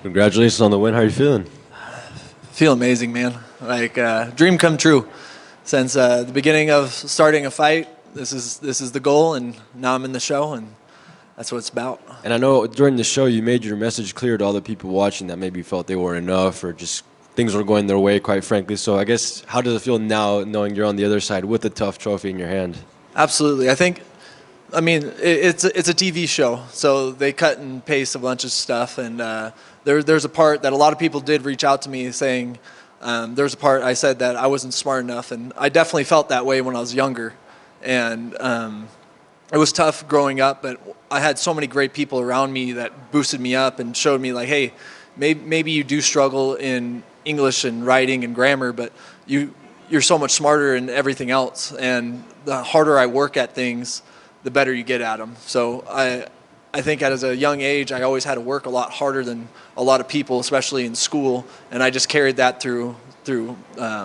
Congratulations on the win. How are you feeling? Feel amazing, man. Like dream come true. Since the beginning of starting a fight, this is the goal, and now I'm in the show, and that's what it's about. And I know during the show you made your message clear to all the people watching that maybe felt they weren't enough or just things were going their way, quite frankly. So I guess how does it feel now knowing you're on the other side with the TUF trophy in your hand? Absolutely. It's a TV show, so they cut and paste a bunch of stuff, and there's a part that a lot of people did reach out to me saying there's a part I said that I wasn't smart enough, and I definitely felt that way when I was younger, and it was tough growing up, but I had so many great people around me that boosted me up and showed me like, hey, maybe you do struggle in English and writing and grammar, but you're so much smarter in everything else, and the harder I work at things, the better you get at them. So I think as a young age, I always had to work a lot harder than a lot of people, especially in school, and I just carried that through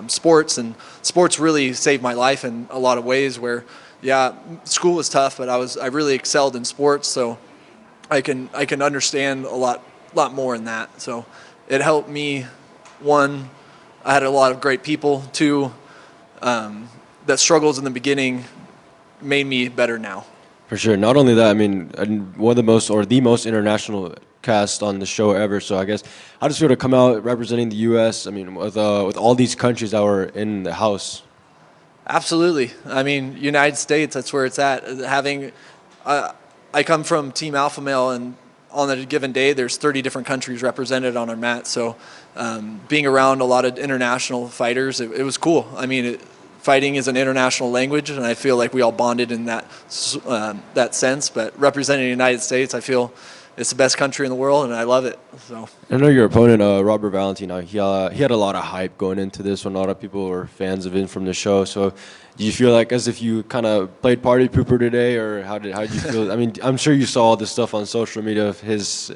sports, and sports really saved my life in a lot of ways where, yeah, school was tough, but I really excelled in sports, so I can understand a lot more in that. So it helped me. One, I had a lot of great people. Two, that struggles in the beginning made me better now. For sure. Not only that, I mean, one of the most or the most international cast on the show ever. So I guess how does it feel to come out representing the U.S.? I mean, with all these countries that were in the house. Absolutely. I mean, United States, that's where it's at. I come from Team Alpha Male, and on a given day, there's 30 different countries represented on our mat. So being around a lot of international fighters, it was cool. I mean, fighting is an international language, and I feel like we all bonded in that sense. But representing the United States, I feel it's the best country in the world, and I love it. So I know your opponent, Robert Valentine. He had a lot of hype going into this one. A lot of people were fans of him from the show. So, do you feel like as if you kind of played party pooper today, or how did you feel? I mean, I'm sure you saw all this stuff on social media of his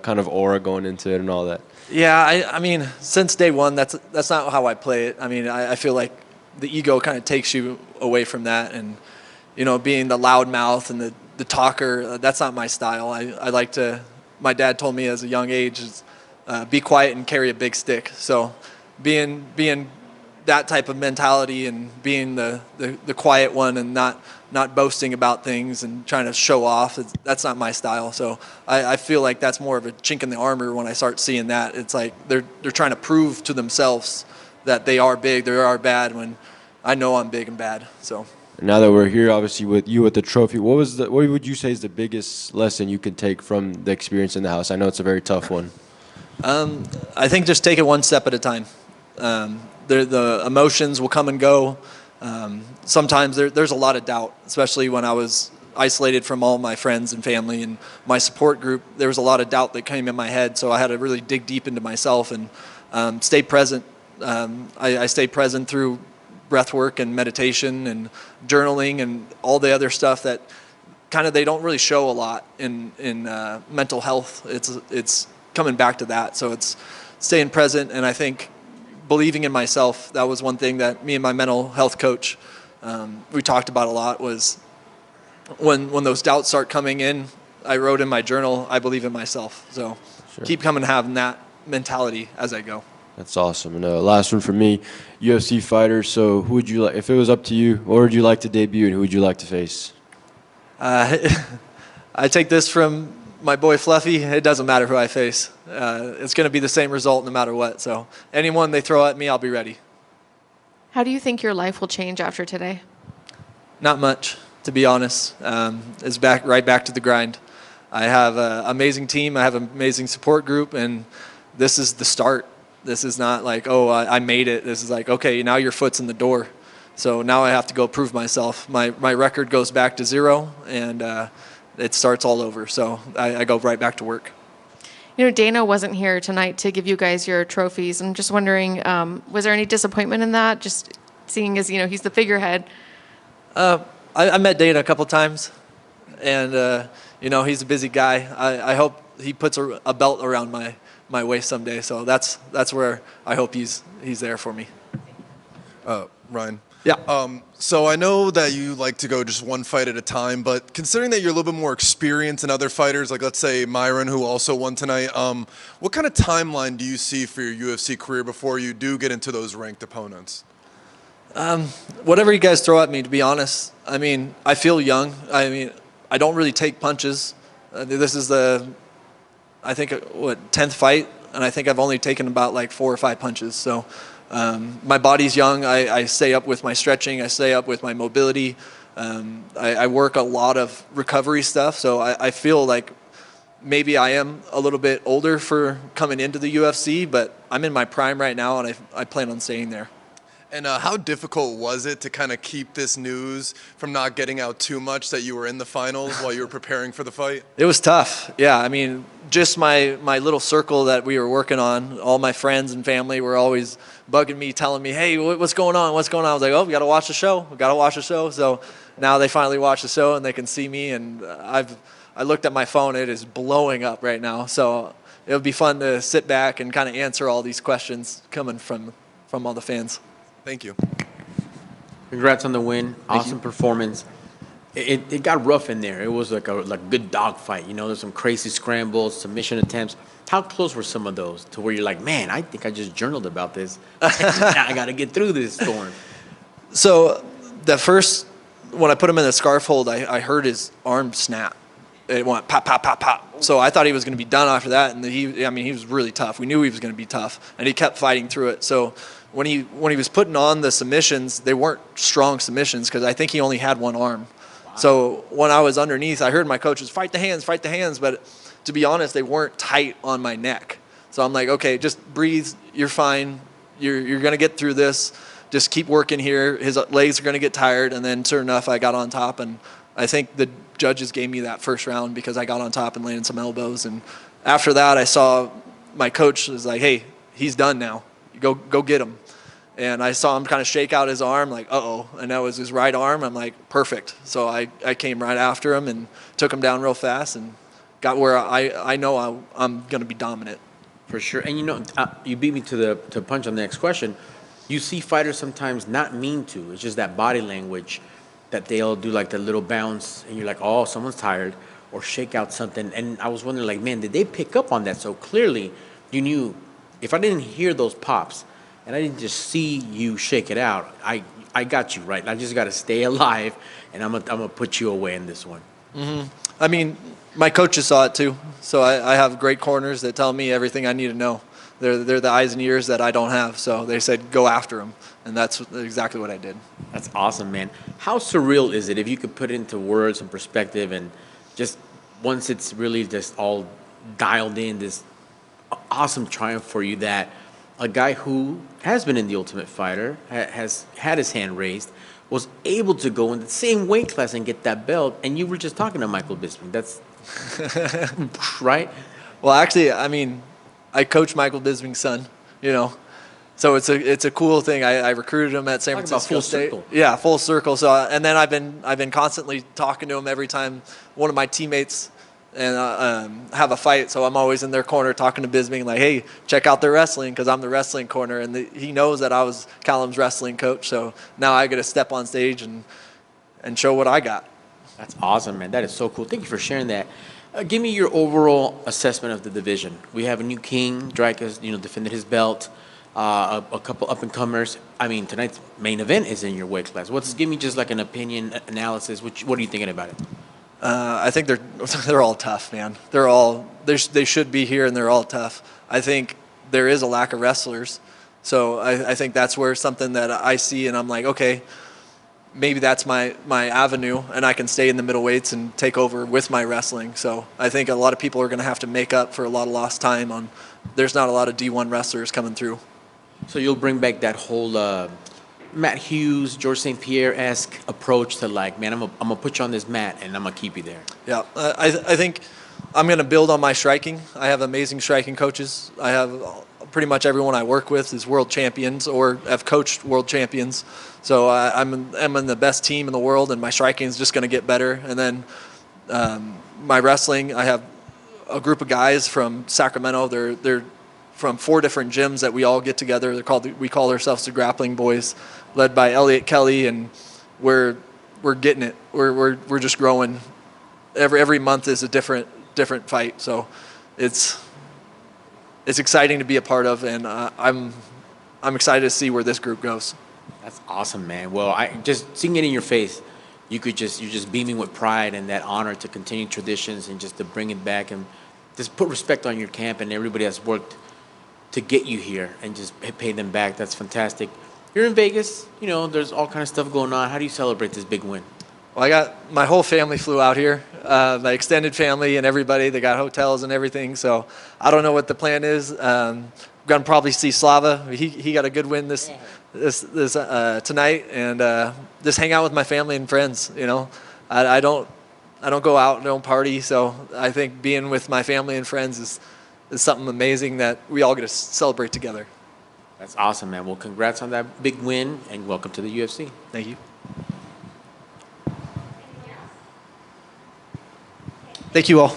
kind of aura going into it and all that. Yeah, I mean, since day one, that's not how I play it. I mean, I feel like the ego kind of takes you away from that, and being the loud mouth and the talker, that's not my style. I like to. My dad told me as a young age, be quiet and carry a big stick. So, being that type of mentality and being the quiet one and not boasting about things and trying to show off, that's not my style. So I feel like that's more of a chink in the armor when I start seeing that. It's like they're trying to prove to themselves that they are big, they are bad, when I know I'm big and bad. So now that we're here, obviously with you with the trophy, what would you say is the biggest lesson you can take from the experience in the house? I know it's a very tough one. I think just take it one step at a time. The emotions will come and go. Sometimes there's a lot of doubt, especially when I was isolated from all my friends and family and my support group. There was a lot of doubt that came in my head, so I had to really dig deep into myself and stay present. I stay present through breath work and meditation and journaling and all the other stuff that kind of they don't really show a lot in mental health. It's coming back to that. So it's staying present, and I think believing in myself. That was one thing that me and my mental health coach we talked about a lot. Was when those doubts start coming in, I wrote in my journal, I believe in myself. So Sure. keep coming having that mentality as I go. That's awesome. And last one for me, UFC fighter. So who would you like, if it was up to you, where would you like to debut and who would you like to face? I take this from my boy Fluffy. It doesn't matter who I face. It's going to be the same result no matter what. So anyone they throw at me, I'll be ready. How do you think your life will change after today? Not much, to be honest. It's right back to the grind. I have an amazing team. I have an amazing support group, and this is the start. This is not like, oh, I made it. This is like, okay, now your foot's in the door. So now I have to go prove myself. My record goes back to 0, and it starts all over. So I go right back to work. Dana wasn't here tonight to give you guys your trophies. I'm just wondering, was there any disappointment in that? Just seeing as, he's the figurehead. I met Dana a couple times, and, he's a busy guy. I hope he puts a belt around my waist someday. So that's where I hope he's there for me. Ryan, Yeah. So I know that you like to go just one fight at a time, but considering that you're a little bit more experienced than other fighters, like let's say Myron, who also won tonight, what kind of timeline do you see for your UFC career before you do get into those ranked opponents? Whatever you guys throw at me, to be honest. I mean, I feel young. I mean, I don't really take punches. This is I think, 10th fight, and I think I've only taken about like 4 or 5 punches. So my body's young. I stay up with my stretching. I stay up with my mobility. I work a lot of recovery stuff. So I feel like maybe I am a little bit older for coming into the UFC, but I'm in my prime right now, and I plan on staying there. And how difficult was it to kind of keep this news from not getting out too much that you were in the finals while you were preparing for the fight? It was tough. Yeah, I mean, just my little circle that we were working on, all my friends and family were always bugging me, telling me, hey, what's going on? What's going on? I was like, oh, we got to watch the show. We got to watch the show. So now they finally watch the show and they can see me. And I looked at my phone. It is blowing up right now. So it'll be fun to sit back and kind of answer all these questions coming from all the fans. Thank you. Congrats on the win. Awesome performance. It got rough in there. It was like a good dogfight. You know, there's some crazy scrambles, submission attempts. How close were some of those to where you're like, man, I think I just journaled about this. I got to get through this storm. So when I put him in the scarf hold, I heard his arm snap. It went pop, pop, pop, pop. So I thought he was going to be done after that. And he was really tough. We knew he was going to be tough, and he kept fighting through it. So when he was putting on the submissions, they weren't strong submissions because I think he only had one arm. Wow. So when I was underneath, I heard my coaches fight the hands. But to be honest, they weren't tight on my neck. So I'm like, okay, just breathe. You're fine. You're going to get through this. Just keep working here. His legs are going to get tired. And then sure enough, I got on top, and I think the judges gave me that first round because I got on top and landed some elbows. And after that, I saw my coach was like, hey, he's done now. Go get him. And I saw him kind of shake out his arm, like, uh-oh. And that was his right arm. I'm like, perfect. So I came right after him and took him down real fast and got where I know I'm going to be dominant. For sure. And, you know, you beat me to punch on the next question. You see fighters sometimes not mean to. It's just that body language that they'll do like the little bounce, and you're like, oh, someone's tired, or shake out something. And I was wondering, like, man, did they pick up on that? So clearly you knew if I didn't hear those pops, and I didn't just see you shake it out, I got you, right? I just got to stay alive, and I'm gonna put you away in this one. Mm-hmm. I mean, my coaches saw it too. So I have great corners that tell me everything I need to know. They're the eyes and ears that I don't have. So they said, go after them. And that's exactly what I did. That's awesome, man. How surreal is it if you could put it into words and perspective, and just once it's really just all dialed in, this awesome triumph for you that a guy who has been in the Ultimate Fighter, has had his hand raised, was able to go in the same weight class and get that belt, and you were just talking to Michael Bisping. That's right? Well, actually, I mean, I coach Michael Bisping's son, you know. So it's a cool thing. I recruited him at San Francisco State. Circle. Yeah, full circle. So and then I've been constantly talking to him every time one of my teammates and have a fight. So I'm always in their corner talking to Bisping, like, hey, check out their wrestling, because I'm the wrestling corner, and he knows that I was Callum's wrestling coach. So now I get to step on stage and show what I got. That's awesome, man. That is so cool. Thank you for sharing that. Give me your overall assessment of the division. We have a new king. Drake has, defended his belt. A couple up-and-comers. I mean, tonight's main event is in your weight class. Give me just like an opinion analysis. What are you thinking about it? I think they're all tough, man. They should be here, and they're all tough. I think there is a lack of wrestlers. So I think that's where something that I see, and I'm like, okay, maybe that's my avenue, and I can stay in the middleweights and take over with my wrestling. So I think a lot of people are going to have to make up for a lot of lost time on. There's not a lot of D1 wrestlers coming through. So you'll bring back that whole Matt Hughes, George St. Pierre-esque approach to, like, man, I'm gonna put you on this mat and I'm gonna keep you there. Yeah, I think I'm gonna build on my striking. I have amazing striking coaches. I have pretty much everyone I work with is world champions or have coached world champions. So I'm in the best team in the world, and my striking is just gonna get better. And then my wrestling, I have a group of guys from Sacramento. They're from 4 different gyms that we all get together. We call ourselves the Grappling Boys, led by Elliot Kelly, and we're getting it. We're just growing. Every month is a different fight. So it's exciting to be a part of, and I'm excited to see where this group goes. That's awesome, man. Well, I just seeing it in your face, you're just beaming with pride and that honor to continue traditions and just to bring it back and just put respect on your camp and everybody that's worked to get you here and just pay them back. That's fantastic. You're in Vegas, there's all kind of stuff going on. How do you celebrate this big win? Well, I got my whole family flew out here, my extended family and everybody. They got hotels and everything. So I don't know what the plan is. I'm gonna probably see Slava. He got a good win this tonight, and just hang out with my family and friends. I don't go out, don't party. So I think being with my family and friends is something amazing that we all get to celebrate together. That's awesome, man. Well, congrats on that big win, and welcome to the UFC. Thank you. Thank you all.